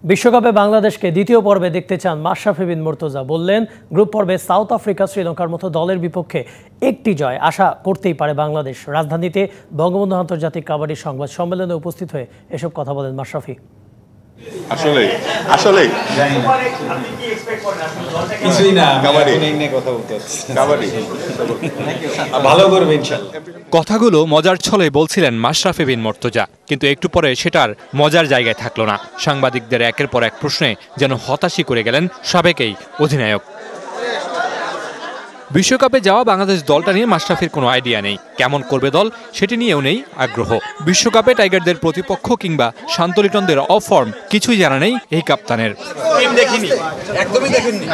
বিশ্বকাপে বাংলাদেশকে দ্বিতীয় পর্বে দেখতে চান মাশরাফি বিন মুর্তজা। বললেন, গ্রুপ পর্বে সাউথ আফ্রিকা, শ্রীলঙ্কার মতো দলের বিপক্ষে একটি জয় আশা করতেই পারে বাংলাদেশ। রাজধানীতে বঙ্গবন্ধু আন্তর্জাতিক কাবাডি সংবাদ সম্মেলনে উপস্থিত হয়ে এসব কথা বলেন মাশরাফি। কথাগুলো মজার ছলে বলছিলেন মাশরাফি বিন মুর্তজা, কিন্তু একটু পরে সেটার মজার জায়গায় থাকলো না। সাংবাদিকদের একের পর এক প্রশ্নে যেন হতাশই করে গেলেন সাবেক এই অধিনায়ক। বিশ্বকাপে যাওয়া বাংলাদেশ দলটা নিয়ে মাশরাফির কোনো আইডিয়া নেই। কেমন করবে দল সেটি নিয়েও নেই আগ্রহ। বিশ্বকাপে টাইগারদের প্রতিপক্ষ কিংবা শান্তলিটনদের অফর্ম কিছুই জানা নেই এই কাপ্তানের। একদমই দেখিনি।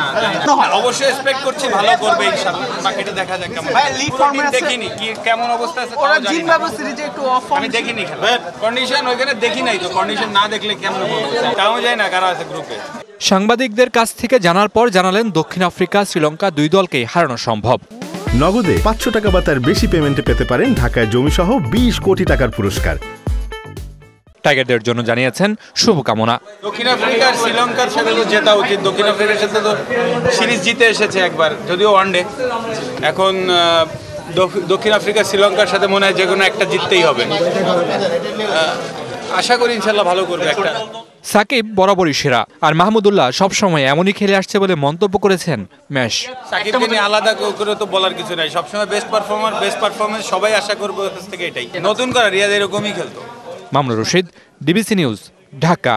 অবশ্যই এক্সপেক্ট করছি ভালো করবে ইনশাআল্লাহ। বাকিটা দেখা যাক কেমন। ভাই লিগ ফর্মে দেখিনি কি কেমন অবস্থা আছে তাও জানি না। সিরিজে একটু অফ আমি দেখিনি খেলা। কন্ডিশন ওইখানে দেখি নাই তো, কন্ডিশন না দেখলে কেমন বলবো? তাও যায় না কারা আছে গ্রুপে। সাংবাদিকদের কাছ থেকে জানার পর জানালেন, দক্ষিণ আফ্রিকা, শ্রীলঙ্কা দুই দলকেই হারানো সম্ভব। নগদে 500 টাকা বা তার বেশি পেমেন্টে পেতে পারেন ঢাকায় জমিসহ 20 কোটি টাকার পুরস্কার। টাইগারদের জন্য জানিয়েছেন শুভকামনা। দক্ষিণ আফ্রিকা শ্রীলঙ্কার সাথে তো জেতা উচিত। দক্ষিণ আফ্রিকার সাথে তো সিরিজ জিতে এসেছে একবার, যদিও ওয়ানডে। এখন দক্ষিণ আফ্রিকা শ্রীলঙ্কার সাথে মনে হয় যে কোনো একটা জিততেই হবে। আশা করি ইনশাল্লাহ ভালো করবে একটা। সাকিব বরাবরই সেরা, আর মাহমুদুল্লাহ সবসময় এমনই খেলে আসছে বলে মন্তব্য করেছেন ম্যাশ। সাকিবকে নিয়ে আলাদা করে তো বলার কিছু নাই, সবসময় বেস্ট পারফরমেন্স সবাই আশা করবো কাছ থেকে এটাই। নতুন করে রিয়াদ এরকমই খেলতো। Mamunur Rashid, DBC news, Dhaka.